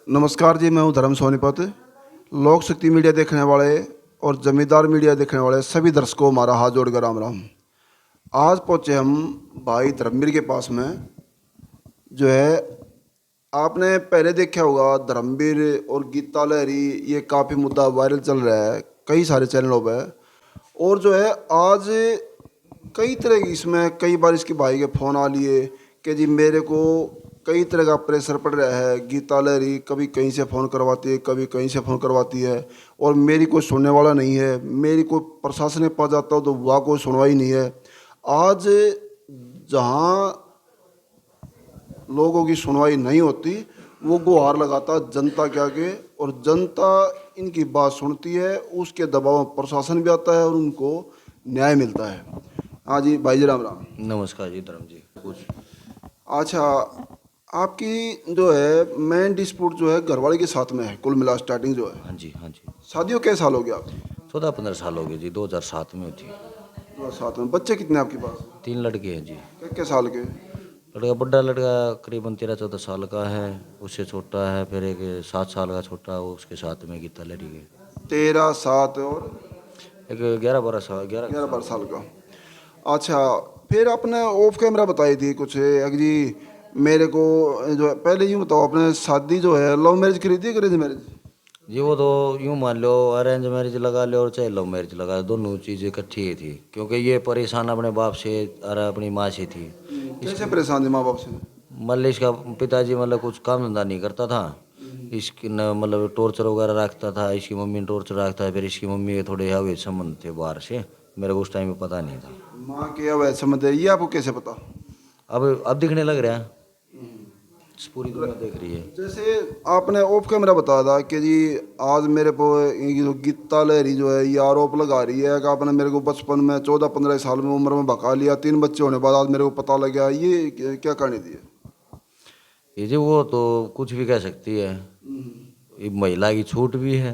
नमस्कार जी, मैं हूं धर्म सोनीपत। लोक शक्ति मीडिया देखने वाले और जमींदार मीडिया देखने वाले सभी दर्शकों को हमारा हाथ जोड़कर राम राम। आज पहुंचे हम भाई धर्मवीर के पास में, जो है आपने पहले देखा होगा। धर्मवीर और गीता लहरी, ये काफ़ी मुद्दा वायरल चल रहा है कई सारे चैनलों पर। और जो है आज कई तरह की इसमें कई बार इसके भाई के फ़ोन आ लिए कि जी मेरे को कई तरह का प्रेशर पड़ रहा है। गीता लहरी कभी कहीं से फ़ोन करवाती है, कभी कहीं से फ़ोन करवाती है, और मेरी कोई सुनने वाला नहीं है। मेरी कोई प्रशासन के पास जाता हूँ तो वहाँ कोई सुनवाई नहीं है। आज जहाँ लोगों की सुनवाई नहीं होती, वो गुहार लगाता जनता के आगे, और जनता इनकी बात सुनती है। उसके दबाव में प्रशासन भी आता है और उनको न्याय मिलता है। हाँ जी भाई जी, राम राम। नमस्कार जी धर्म जी। कुछ अच्छा, आपकी जो है मेन डिस्प्यूट जो है घरवाले के साथ में है, कुल मिला स्टार्टिंग जो है। हाँ जी हाँ जी। शादियों कैसे साल हो गया आपकी? 14-15 साल हो गए जी। 2007 में हुई थी। 2007 में। बच्चे कितने आपके पास? 3 लड़के हैं जी। क्या साल के? लड़का बड़ा लड़का करीबन 13-14 साल का है। उससे छोटा है फिर एक 7 साल का छोटा, वो उसके साथ में गीता लड़ी के 13, 7 और एक 11-12 साल 11 11 साल का। अच्छा, फिर आपने ऑफ कैमरा बताई थी कुछ एक जी मेरे को। जो है पहले यूँ बताओ, आपने शादी जो है लव मैरिज करी थी, अरेंज मैरिज? जी। वो तो यूँ मान लो अरेंज मैरिज लगा लो और चाहे लव मैरिज लगा लो, दोनों चीज़ें इकट्ठी ही थी। क्योंकि ये परेशान अपने बाप से और अपनी माँ से थी। कैसे परेशान थे माँ बाप से? मतलब इसका पिताजी मतलब कुछ काम धंधा नहीं करता था। इसकी न मतलब टॉर्चर वगैरह रखता था। इसकी मम्मी ने टॉर्चर रखता है। फिर इसकी मम्मी के थोड़े अवैध संबंध थे बाहर से। मेरे को उस टाइम में पता नहीं था। माँ के अब ऐसा मत है, ये आपको कैसे पता? अब दिखने लग रहा है। पूरी दुनिया देख रही है। जैसे आपने ऑफ कैमरा बताया था कि जी आज मेरे को ये जो गीता लहरी जो है ये आरोप लगा रही है कि आपने मेरे को बचपन में 14-15 साल में उम्र में भगा लिया, 3 बच्चे होने के बाद आज मेरे को पता लग गया। ये क्या कहानी थी? ये जो वो तो कुछ भी कह सकती है। ये महिला की छूट भी है।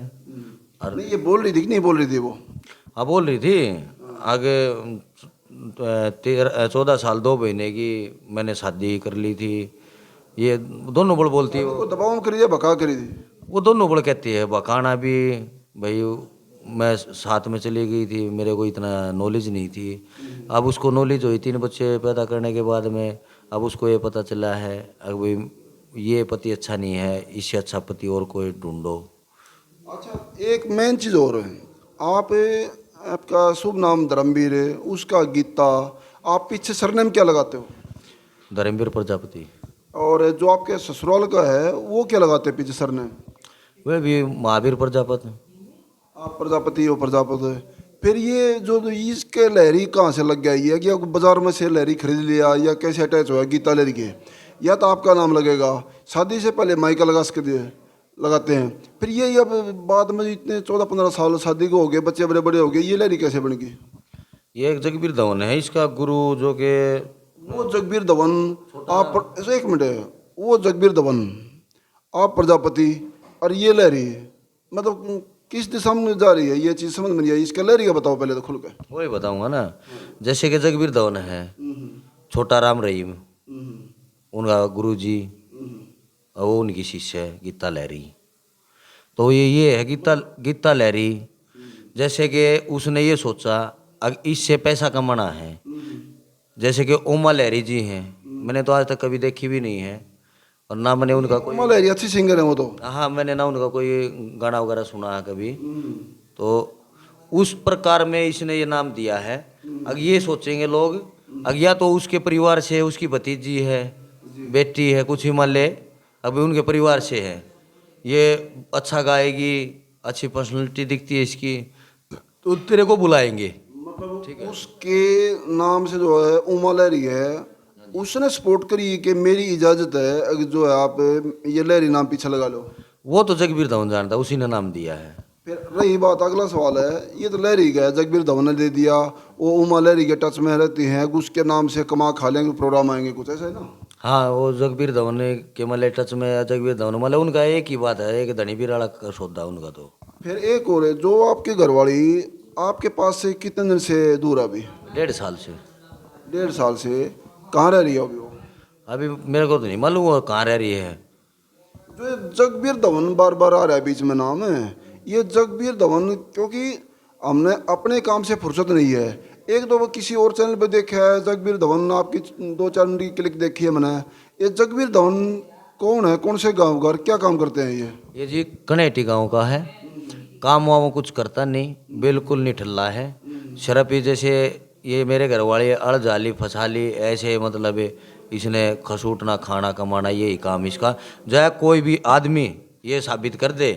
और नहीं, ये बोल रही थी कि नहीं बोल रही थी वो? हाँ बोल रही थी। आगे 14 साल 2 महीने की मैंने शादी कर ली थी। ये दोनों बड़ बोलती है। को दबाव में करी थी, भगा करी थी? वो दोनों बड़ कहती है। बकाना भी भाई, मैं साथ में चली गई थी, मेरे को इतना नॉलेज नहीं थी। अब उसको नॉलेज हुई 3 बच्चे पैदा करने के बाद में। अब उसको ये पता चला है अब भाई ये पति अच्छा नहीं है, इससे अच्छा पति और कोई ढूंढो। अच्छा, एक मेन चीज़ और है। आप आपका शुभ नाम धर्मवीर है, उसका गीता, आप पीछे सरनेम क्या लगाते हो? धर्मवीर प्रजापति। और जो आपके ससुराल का है वो क्या लगाते हैं पीछे सरनेम? वह भी महावीर प्रजापति। आप प्रजापति हो, प्रजापति। फिर ये जो इसके लहरी कहाँ से लग गया? ये कि बाजार में से लहरी खरीद लिया या कैसे अटैच हुआ गीता लहरी के? या तो आपका नाम लगेगा, शादी से पहले माइका लगा सके दिए लगाते हैं। फिर ये अब बाद में इतने 14-15 साल शादी को हो गए, बच्चे बड़े बड़े हो गए, ये लहरी कैसे बन गई? ये एक जगबीर धवन है इसका गुरु, जो कि वो जगबीर धवन, आप एक मिनट है, वो जगबीर धवन, आप प्रजापति, और ये लहरी, मतलब किस दिशा में जा रही है ये चीज़ समझ में नहीं आई। इसका लहरी का बताओ पहले तो खुल के। वही बताऊंगा ना। जैसे कि जगबीर धवन है, छोटा राम रहीम उनका गुरु जी, और वो उनकी शिष्य है गीता लहरी। तो ये है गीता लहरी। जैसे कि उसने ये सोचा इससे पैसा कमाना है। जैसे कि उमा लहरी जी हैं, मैंने तो आज तक कभी देखी भी नहीं है, और ना मैंने उनका कोई, उमा लहरी अच्छी सिंगर है वो तो। हाँ मैंने ना उनका कोई गाना वगैरह सुना है कभी। तो उस प्रकार में इसने ये नाम दिया है। अब ये सोचेंगे लोग, अब या तो उसके परिवार से, उसकी भतीजी है, बेटी है कुछ हिमालय, अभी उनके परिवार से है, ये अच्छा गाएगी, अच्छी पर्सनैलिटी दिखती है इसकी, तो तेरे को बुलाएंगे। मतलब उसके नाम से जो है उमा लहरी है, उसने सपोर्ट करी कि मेरी इजाज़त है अगर जो है आप ये लहरी नाम पीछे लगा लो। वो तो जगबीर धवन जानता, उसी ने नाम दिया है। फिर रही बात, अगला सवाल है, ये तो लहरी का है, जगबीर धवन ने दे दिया, वो उमा लहरी के टच में रहती हैं, उसके नाम से कमा खा लेंगे, प्रोग्राम आएंगे, कुछ ऐसा है ना? हाँ वो जगबीर धवन के मतलब टच में है। जगबीर धवन मतलब उनका एक ही बात है, एक धनी बिराड़ा का सौदा उनका। तो फिर एक और है, जो आपकी घरवाली आपके पास से कितने दिन से दूर है अभी? 1.5 साल से। 1.5 साल से। कहाँ रह रही है अभी वो? अभी मेरे को तो नहीं मालूम वो कहाँ रह रही है। जो ये जगबीर धवन बार बार आ रहा है बीच में नाम है, ये जगबीर धवन, क्योंकि हमने अपने काम से फुर्सत नहीं है। एक दो वो किसी और चैनल पे देखा है जगबीर धवन, आपकी दो चार उनकी क्लिक देखी है मैंने। ये जगबीर धवन कौन है, कौन से गाँव का, क्या काम करते हैं ये जी कनेटी गांव का है। काम वाम कुछ करता नहीं, बिल्कुल नहीं ठल्ला है। शराब ही जैसे ये मेरे घर वाले अड़ जाली फसाली ऐसे, मतलब इसने खसूटना खाना कमाना यही काम इसका। चाहे कोई भी आदमी ये साबित कर दे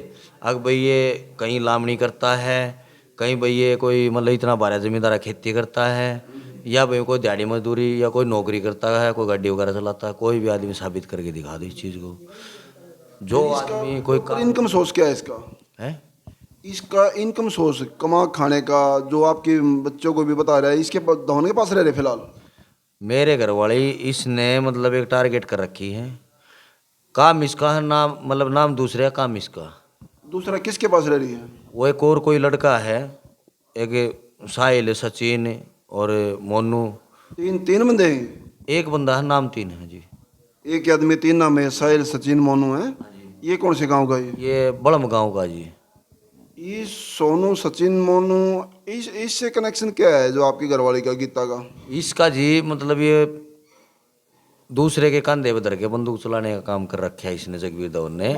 अगर भाई ये कहीं लामणी करता है, कहीं भाई ये कोई मतलब इतना बारह जमींदारा खेती करता है, या भाई कोई दिहाड़ी मजदूरी या कोई नौकरी करता है, कोई गाड़ी वगैरह चलाता है, कोई भी आदमी साबित करके दिखा दे इस चीज़ को। जो आदमी कोई इनकम सोर्स क्या है इसका? है, इसका इनकम सोर्स कमा खाने का, जो आपके बच्चों को भी बता रहा है, इसके धवन के पास रह रहे फिलहाल? मेरे घर वाले इसने मतलब एक टारगेट कर रखी है। काम इसका है, नाम मतलब नाम दूसरे का, काम इसका। दूसरा किसके पास रह रही है? वो एक और कोई लड़का है, एक साहिल, सचिन और मोनू। तीन तीन बंदे हैं? एक बंदा है, नाम तीन है जी। एक ही आदमी तीन नाम है, साहिल सचिन मोनू है। ये कौन से गांव का है? ये बड़म गांव का जी। ये सोनू सचिन मोनू, इससे कनेक्शन क्या है जो आपकी घरवाली का, गीता का? इसका जी मतलब ये दूसरे के कंधे पर धर के बंदूक चलाने का काम कर रखा है इसने, जगबीर धवन ने।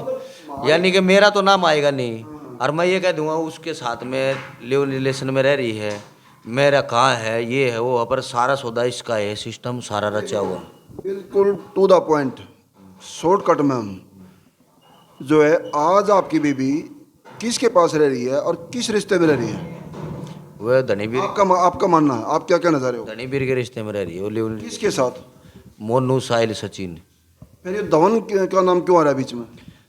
यानी कि मेरा तो नाम आएगा नहीं, और मैं ये कह दूंगा उसके साथ में लिव रिलेशन में रह रही है, मेरा कहाँ है, ये है वो है, पर सारा सौदा इसका है, सिस्टम सारा रचा हुआ। बिल्कुल टू द पॉइंट, शॉर्टकट में हम जो है, आज आपकी बीबी किसके पास रह रही है और किस रिश्ते में रह रही है? वह धनीवीर, आपका मानना है, आप क्या कहना चाह रहे हो? धनीवीर के रिश्ते में रह रही है वो, लिव किसके साथ? मोनू, साहिल, सचिन। फिर ये धवन का नाम क्यों आ रहा है बीच में?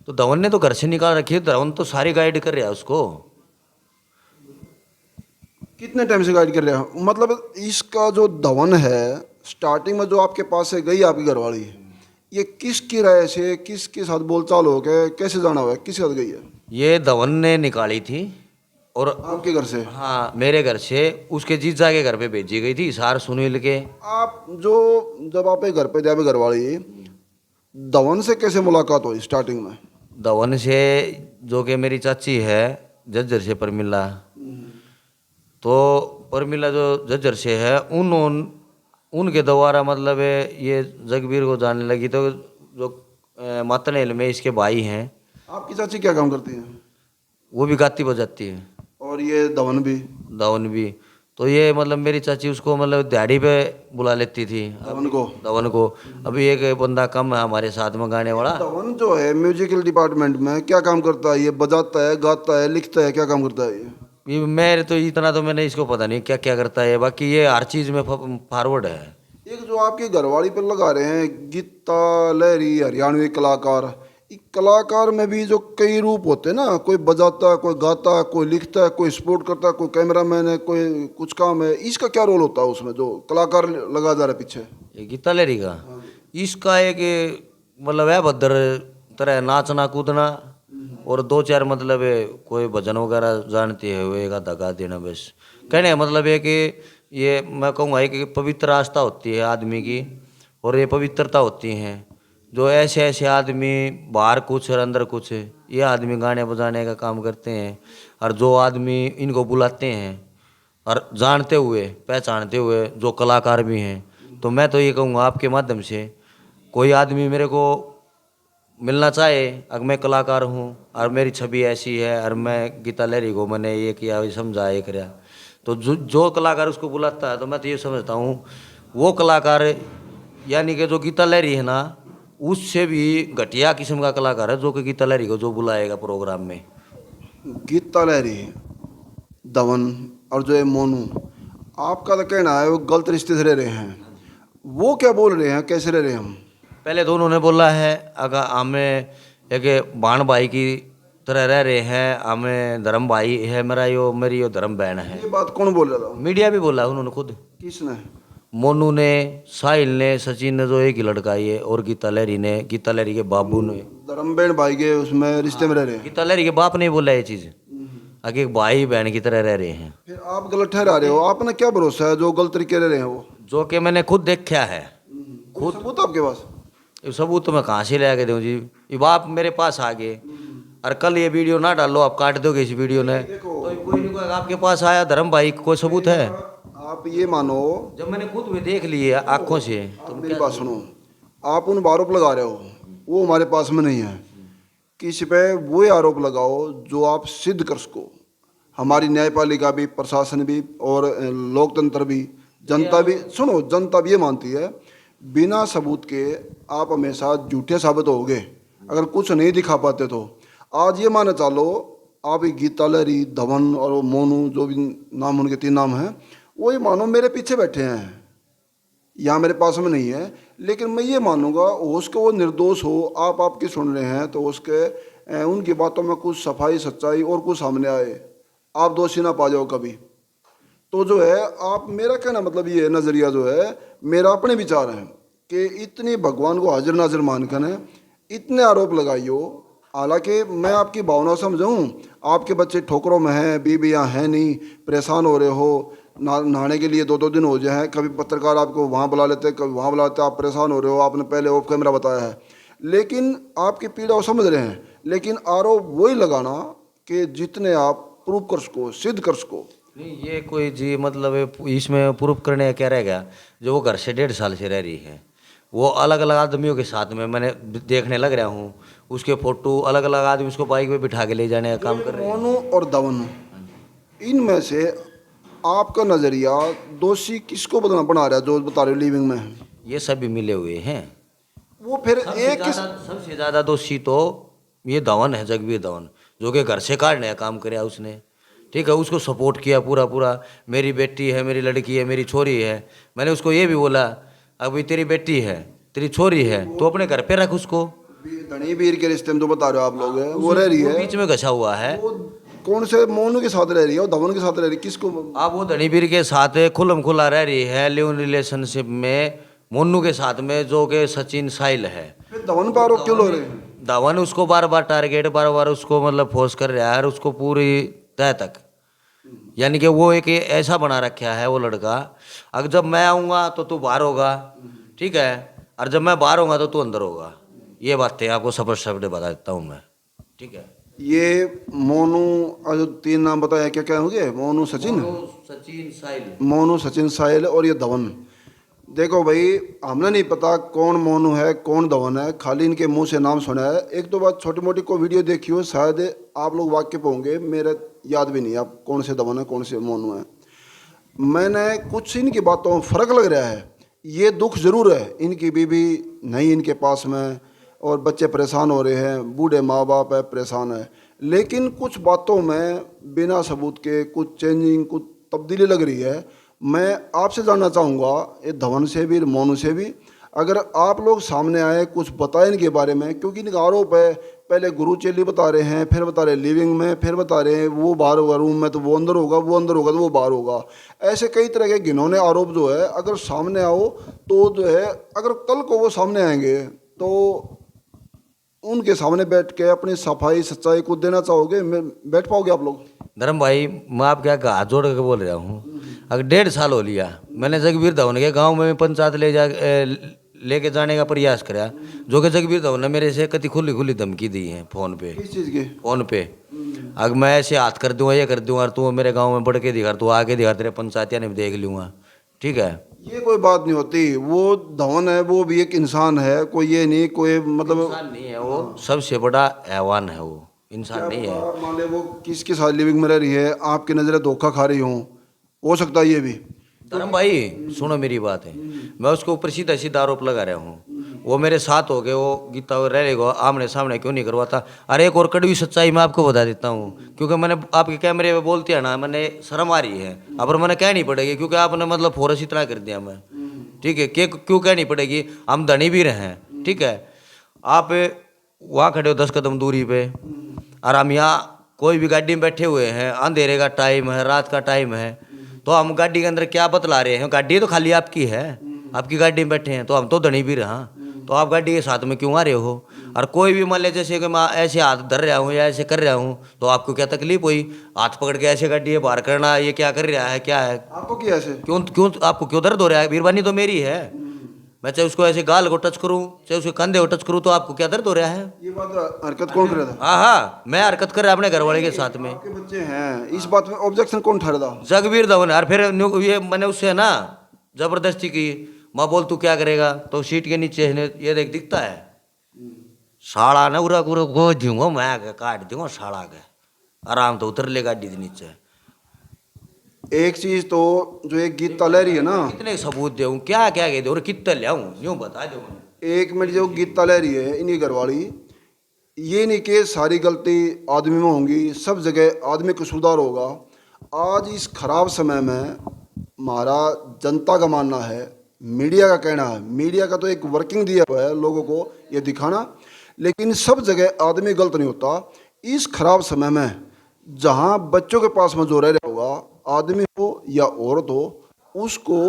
तो धवन ने तो घर से निकाल रखी है, धवन तो सारी गाइड कर रहा है उसको। कितने टाइम से गाइड कर रहे हैं? मतलब इसका जो धवन है, स्टार्टिंग में जो आपके पास से गई आपकी घरवाली, ये किसकी राय से, किसके साथ बोलचाल हो गए, कैसे जाना हुआ है, किसके साथ गई है? ये धवन ने निकाली थी, और आपके घर से? हाँ मेरे घर से उसके जीजा के घर पे भेजी गई थी, सार सुनील के। आप जो जब आप घर पे थे, आपके घरवाली, धवन से कैसे मुलाकात हुई स्टार्टिंग में? धवन से, जो कि मेरी चाची है जज्जर से, परमिला, तो परमिला जो जज्जर से है, उनके द्वारा मतलब ये जगबीर को जानने लगी। तो जो मातनेल में इसके भाई हैं। आपकी चाची क्या काम करती हैं? वो भी गाती बजाती है, और ये धवन भी? धवन भी। तो ये मतलब मेरी चाची उसको मतलब दिहाड़ी पे बुला लेती थी, धवन को। अभी एक बंदा कम है हमारे साथ में गाने वाला। धवन जो है म्यूजिकल डिपार्टमेंट में क्या काम करता है? ये बजाता है, गाता है, लिखता है, क्या काम करता है ये मेरे तो इतना तो मैंने इसको पता नहीं क्या क्या करता है, बाकी ये हर चीज़ में फॉरवर्ड है। एक जो आपकी घरवाली पर लगा रहे हैं गीता लहरी, हरियाणवी कलाकार, इस कलाकार में भी जो कई रूप होते हैं ना, कोई बजाता है, कोई गाता है, कोई लिखता है, कोई सपोर्ट करता है, कोई कैमरामैन है, कोई कुछ काम है, इसका क्या रोल होता है उसमें जो कलाकार लगा जा रहा है पीछे? ये गीता लहरी का, इसका एक मतलब है भद्र तरह नाचना कूदना, और दो चार मतलब कोई भजन वगैरह जानती है वो, एक आधा गा देना बस। कहने का मतलब है कि ये मैं कहूँगा एक पवित्र आस्था होती है आदमी की, और ये पवित्रता होती हैं। जो ऐसे ऐसे आदमी बाहर कुछ और अंदर कुछ, ये आदमी गाने बजाने का काम करते हैं, और जो आदमी इनको बुलाते हैं और जानते हुए पहचानते हुए जो कलाकार भी हैं, तो मैं तो ये कहूँगा आपके माध्यम से, कोई आदमी मेरे को मिलना चाहे, अगर मैं कलाकार हूँ और मेरी छवि ऐसी है, और मैं गीता लहरी को मैंने ये किया, ये समझा, ये कराया, तो जो कलाकार उसको बुलाता है, तो मैं तो ये समझता हूँ वो कलाकार, यानी कि जो गीता लहरी है ना, उससे भी घटिया किस्म का कलाकार है जो कि गीता लहरी को जो बुलाएगा प्रोग्राम में। गीता लहरी, धवन और जो है मोनू, आपका तो कहना है वो गलत रिश्ते से रह रहे हैं, वो क्या बोल रहे हैं, कैसे रह रहे हैं हम? पहले तो उन्होंने बोला है अगर हमें एक बाण भाई की तरह रह रहे हैं, हमें धर्म भाई है मेरा, यो मेरी यो धर्म बहन है। ये बात कौन बोल रहा था? मीडिया भी बोला उन्होंने खुद। किसने? मोनू ने, साहिल ने, सचिन ने, जो एक ही लड़का ये, और गीता लहरी ने, गीता लहरी के बाबू ने। धर्म बहन भाई के उसमें रिश्ते में रह रहे हैं? गीता लहरी के बाप ने बोला ये चीज़, आगे एक भाई बहन की तरह रह रहे हैं। फिर आप गलत ठहरा रहे हो, आपने क्या भरोसा है जो गलत तरीके रह रहे हैं वो? जो कि मैंने खुद देखा है। खुद सबूत आपके पास? सबूत तो मैं कहाँ से ले आके दूँ जी, ये आप मेरे पास आ गए और कल ये वीडियो ना डालो, आप काट दोगे इस वीडियो ने, देखो, तो कोई नहीं कहेगा आपके पास आया धर्म भाई, कोई सबूत है? आप ये मानो, जब मैंने खुद भी देख लिए आंखों से, आप मेरी बात सुनो, आप उन पर आरोप लगा रहे हो, वो हमारे पास में नहीं है। किसी पे वो आरोप लगाओ जो आप सिद्ध कर सको। हमारी न्यायपालिका भी, प्रशासन भी और लोकतंत्र भी, जनता भी, सुनो, जनता भी ये मानती है बिना सबूत के आप हमेशा झूठे साबित होगे अगर कुछ नहीं दिखा पाते। तो आज ये माने चलो, आप गीता लहरी, धवन और वो मोनू, जो भी नाम उनके 3 नाम हैं, वो ये मानो मेरे पीछे बैठे हैं, यहाँ मेरे पास में नहीं है, लेकिन मैं ये मानूंगा हो उसके वो निर्दोष हो, आप आपकी सुन रहे हैं तो उसके उनकी बातों में कुछ सफाई, सच्चाई और कुछ सामने आए, आप दोषी ना पा जाओ कभी। तो जो है, आप, मेरा कहना मतलब ये नज़रिया जो है, मेरा अपने विचार हैं कि इतनी भगवान को हाजिर नाजिर मानकर है, इतने आरोप लगाइयो। हालांकि मैं आपकी भावना समझूँ, आपके बच्चे ठोकरों में हैं, बीबियाँ हैं नहीं, परेशान हो रहे हो, नहाने के लिए 2-2 दिन हो जाए, कभी पत्रकार आपको वहाँ बुला लेते, कभी वहाँ बुलाते, आप परेशान हो रहे हो, आपने पहले ऑफ कैमरा बताया है, लेकिन आपकी पीड़ा वो समझ रहे हैं। लेकिन आरोप वही लगाना कि जितने आप प्रूव कर सको, सिद्ध कर सको। नहीं, ये कोई जी मतलब इसमें प्रूफ करने का क्या रहेगा? जो वो घर से 1.5 साल से रह रही है, वो अलग अलग आदमियों के साथ में मैंने देखने लग रहा हूँ, उसके फोटो अलग अलग आदमी उसको बाइक पे बिठा के ले जाने का काम कर रहे हैं। मोनू और धवन, इनमें से आपका नज़रिया दोषी किसको बना रहा है? जो बता रहे हो लिविंग में है, ये सभी मिले हुए हैं। वो फिर एक सबसे ज़्यादा दोषी तो ये धवन है, जगबीर धवन, जो कि घर से काटने का काम कराया उसने। ठीक है, उसको सपोर्ट किया पूरा पूरा, मेरी बेटी है, मेरी लड़की है, मेरी छोरी है। मैंने उसको ये भी बोला, अभी तेरी बेटी है, तेरी छोरी है, तो अपने घर पे रख उसको। धनी वीर के रिश्ते में जो बता रहे हो आप लोग हैं, वो रह रही है, बीच में घसा हुआ है। वो कौन से मोनू के साथ रह रही है और धवन के साथ रह रही है? किसको आप? वो धनीवीर के साथ खुलम खुला रह रही है, लिव इन रिलेशनशिप में मोनू के साथ में, जो कि सचिन साहिल है। फिर धवन पर आरोप क्यों लो रहे हैं? धवन उसको बार बार टारगेट, बार बार उसको मतलब फोर्स कर रहा है, और उसको पूरी तह तक, यानी कि वो एक ऐसा बना रखा है वो लड़का, अगर जब मैं आऊँगा तो तू बाहर होगा, ठीक है, और जब मैं बाहर होगा तो तू अंदर होगा। ये बातें आपको स्पष्ट शब्द बता देता हूँ मैं, ठीक है। ये मोनू और जो 3 नाम बताया, क्या क्या होंगे? मोनू, सचिन, सचिन साहिल, मोनू, सचिन, साहिल और ये धवन। देखो भाई, हमें नहीं पता कौन मोनू है कौन धवन है, खाली इनके मुंह से नाम सुना है। एक दो बात छोटी मोटी को वीडियो देखी हो, शायद आप लोग वाकिफ होंगे, मेरे याद भी नहीं आप कौन से धवन है कौन से मोनू है। मैंने कुछ इनकी बातों में फ़र्क लग रहा है। ये दुख ज़रूर है, इनकी बीवी नहीं इनके पास में और बच्चे परेशान हो रहे हैं, बूढ़े माँ बाप है, परेशान है, लेकिन कुछ बातों में बिना सबूत के कुछ चेंजिंग, कुछ तब्दीली लग रही है। मैं आपसे जानना चाहूँगा, ये धवन से भी मोनू से भी, अगर आप लोग सामने आए कुछ बताएं इनके बारे में, क्योंकि इनका आरोप है पहले गुरु चेली बता रहे हैं, फिर बता रहे लिविंग में, फिर बता रहे हैं वो बाहर होगा रूम में तो वो अंदर होगा, वो अंदर होगा तो वो बाहर होगा। ऐसे कई तरह के घिनौने आरोप जो है, अगर सामने आओ तो जो है, अगर कल को वो सामने आएंगे तो उनके सामने बैठ के अपनी सफाई सच्चाई को देना चाहोगे? बैठ पाओगे आप लोग? धर्म भाई, मैं आप क्या हाथ जोड़ के बोल रहा हूँ, अगर 1.5 साल हो लिया, मैंने जगबीर धवन के गांव में पंचायत लेके जाने का प्रयास करा, जो कि जगबीर धवन ने मेरे से कति खुली खुली धमकी दी है फ़ोन पे। किस चीज़ के? फ़ोन पे, अगर मैं ऐसे हाथ कर दूंगा, ये कर दूंगा, और तू मेरे गांव में बढ़ के दिखा, तू आके दिखा, तेरे पंचायतिया ने भी देख लूँगा, ठीक है। ये कोई बात नहीं होती, वो धवन है, वो भी एक इंसान है, कोई ये नहीं, कोई मतलब इंसान नहीं है वो, सबसे बड़ा हैवान है वो, इंसान नहीं है। मान ले वो किसके साथ लिविंग में रह रही है, आपकी नज़रें धोखा खा रही हो सकता है ये भी। धर्म भाई सुनो मेरी बात है, मैं उसके ऊपर सीधा सीधा आरोप लगा रहा हूँ, वो मेरे साथ हो गए, वो गीता रह लेगा, आमने सामने क्यों नहीं करवाता। अरे एक और कड़वी सच्चाई मैं आपको बता देता हूँ, क्योंकि मैंने आपके कैमरे में बोलती है ना, मैंने शर्म आ रही है, अब मैंने कह नहीं पड़ेगी, क्योंकि आपने मतलब फोरस इतना कर दिया मैं, ठीक है, क्यों कहनी पड़ेगी, हम धनी भी रहे हैं, ठीक है। आप वहाँ खड़े हो 10 कदम दूरी पे, और हम यहाँ कोई भी गाड़ी में बैठे हुए हैं, अंधेरे का टाइम है, रात का टाइम है, तो हम गाड़ी के अंदर क्या बतला रहे हैं? गाड़ी तो खाली आपकी है, आपकी गाड़ी में बैठे हैं, तो हम तो धनी भी रहा, तो आप गाड़ी के साथ में क्यों आ रहे हो? और कोई भी मान ले जैसे कि मैं ऐसे हाथ धर रहा हूँ या ऐसे कर रहा हूँ, तो आपको क्या तकलीफ हुई? हाथ पकड़ के ऐसे गाड़ी बाहर करना, ये क्या कर रहा है, क्या है? आपको क्या ऐसे क्यों क्यों आपको क्यों दर्द हो रहा है? बीरबानी तो मेरी है, मैं चाहे उसको ऐसे गाल को टच करूं, चाहे उसके कंधे को टच करूं, तो आपको क्या दर्द हो रहा है? ये बात हरकत कौन कर रहा था? हाँ हाँ, मैं हरकत कर रहा अपने घर वाले के साथ में। आपके बच्चे हैं, इस बात में ऑब्जेक्शन कौन ठहरा था? जगबीर धवन यार, फिर ये मैंने उससे ना जबरदस्ती की, माँ बोल तू क्या करेगा, तो सीट के नीचे है ये देख दिखता है साड़ा ना, उरा पूरा गो दूंगा मैं, काट दूंगा साड़ा के, आराम तो उतर ले गाड़ी के नीचे। एक चीज तो जो एक गीता लहरी है ना, कितने सबूत दूं, क्या क्या कह दे और कितना लाऊं, यूं बता दो। एक मिनट, जो गीता लहरी है इन्हीं घरवाली, ये नहीं कि सारी गलती आदमी में होंगी, सब जगह आदमी कसूरदार होगा। आज इस खराब समय में हमारा जनता का मानना है, मीडिया का कहना है, मीडिया का तो एक वर्किंग दिया हुआ है लोगों को ये दिखाना, लेकिन सब जगह आदमी गलत नहीं होता। इस खराब समय में जहाँ बच्चों के पास में जो रह रहा होगा, आदमी हो या औरत हो, उसको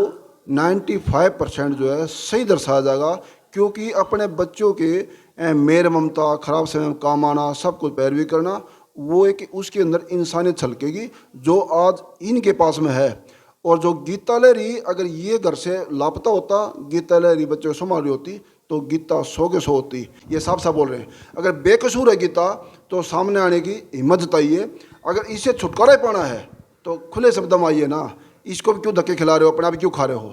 95% जो है सही दर्शाया जाएगा, क्योंकि अपने बच्चों के मेर ममता, खराब समय में काम आना, सब कुछ पैरवी करना, वो एक उसके अंदर इंसानियत छलकेगी जो आज इनके पास में है। और जो गीता लहरी अगर ये घर से लापता होता, गीता लहरी बच्चों को संभाल रही होती, तो गीता 100 के 100 होती। ये साफ साफ बोल रहे हैं। अगर बेकसूर है गीता तो सामने आने की हिम्मत जताइए। अगर इसे छुटकारा पाना है तो खुले शब्द में आइए ना, इसको भी क्यों धक्के खिला रहे हो, अपने आप क्यों खा रहे हो?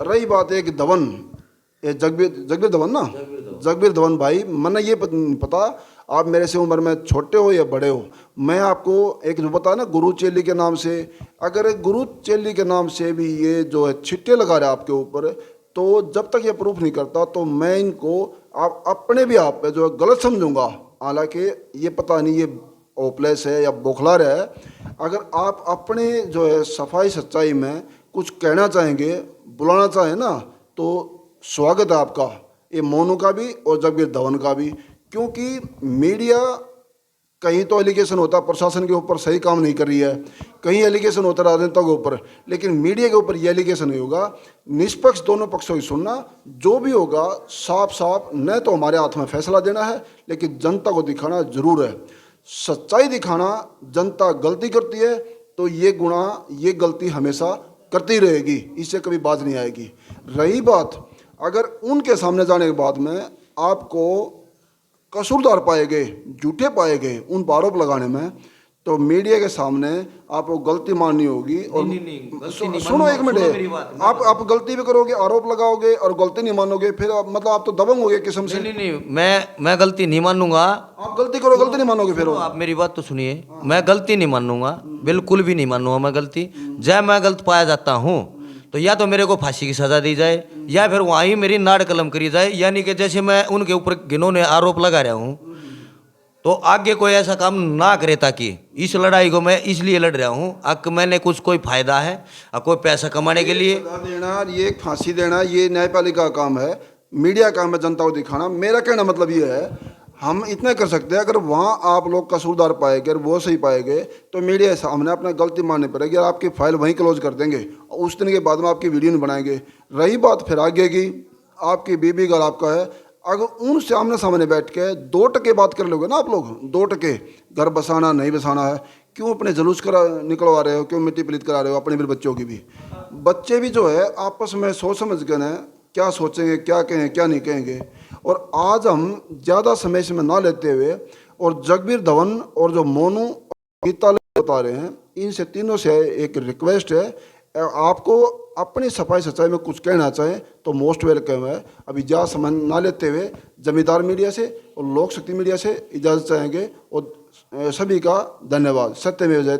रही बात एक धवन, ये जगबीर धवन ना, जगबीर धवन भाई, मैंने ये पता आप मेरे से उम्र में छोटे हो या बड़े हो, मैं आपको एक जो बता ना, गुरु चेली के नाम से, अगर गुरु चेली के नाम से भी ये जो है छिट्टे लगा रहे आपके ऊपर, तो जब तक ये प्रूफ नहीं करता तो मैं इनको आप अपने भी आप पे जो है गलत समझूंगा। हालांकि ये पता नहीं ये ओपलेस है या बौखला रहा है। अगर आप अपने जो है सफाई सच्चाई में कुछ कहना चाहेंगे, बुलाना चाहें ना, तो स्वागत है आपका, ये मोनू का भी और जगबीर धवन का भी। क्योंकि मीडिया कहीं तो एलिगेशन होता है प्रशासन के ऊपर सही काम नहीं कर रही है, कहीं एलिगेशन होता है राजनेता के ऊपर, लेकिन मीडिया के ऊपर ये एलिगेशन नहीं होगा। निष्पक्ष दोनों पक्षों की सुनना, जो भी होगा साफ साफ, न तो हमारे हाथ में फैसला देना है, लेकिन जनता को दिखाना जरूर है। सच्चाई दिखाना, जनता गलती करती है तो ये गुनाह, ये गलती हमेशा करती रहेगी, इससे कभी बाज नहीं आएगी। रही बात अगर उनके सामने जाने के बाद में आपको कसूरदार पाए गए, झूठे पाए गए उन पर आरोप लगाने में, तो मीडिया के सामने आपको गलती माननी होगी। और सुनो एक मिनट, आप गलती भी करोगे, आरोप लगाओगे और गलती नहीं मानोगे, फिर मतलब आप तो दबंग हो गए किस्म से। नहीं, मैं गलती नहीं मानूंगा। आप गलती करो, गलती नहीं मानोगे, फिर आप मेरी बात तो सुनिए, मैं गलती नहीं मानूंगा, बिल्कुल भी नहीं मानूंगा मैं गलती। जब मैं गलत पाया जाता हूँ तो या तो मेरे को फांसी की सजा दी जाए, या फिर वहाँ ही मेरी नाड़ कलम करी जाए। यानी कि जैसे मैं उनके ऊपर जिन्होंने आरोप लगा रहा हूँ, तो आगे कोई ऐसा काम ना करे, ताकि इस लड़ाई को मैं इसलिए लड़ रहा हूँ अक मैंने कुछ कोई फायदा है, कोई पैसा कमाने के लिए देना, ये फांसी देना, ये न्यायपालिका का काम है, मीडिया का काम है जनता को दिखाना। मेरा कहना मतलब ये है, हम इतना कर सकते हैं, अगर वहाँ आप लोग कसूरदार पाए गए, वो सही पाए गए, तो मीडिया सामने अपना गलती माननी पड़ेगी और आपकी फाइल वहीं क्लोज कर देंगे, उस दिन के बाद में आपकी वीडियो नहीं बनाएंगे। रही बात फिर आगे की, आपकी बीबी घर आपका है, अगर उन सामने सामने बैठ के 2% बात कर लोगे ना आप लोग, 2% घर बसाना नहीं बसाना है, क्यों अपने जुलूस करा निकलवा रहे हो, क्यों मिट्टी पलीत करा रहे हो अपने भी बच्चों की भी। बच्चे भी जो है आपस में सोच समझ के ना क्या सोचेंगे, क्या कहें, क्या नहीं कहेंगे। और आज हम ज़्यादा समय इसमें ना लेते हुए, और जगबीर धवन और जो मोनू गीता बता रहे हैं, इनसे तीनों से एक रिक्वेस्ट है, आपको अपनी सफाई सच्चाई में कुछ कहना चाहें तो मोस्ट वेलकम है। अभी ज़्यादा समय ना लेते हुए जमींदार मीडिया से और लोक शक्ति मीडिया से इजाज़त चाहेंगे, और सभी का धन्यवाद। सत्यमेव जयते।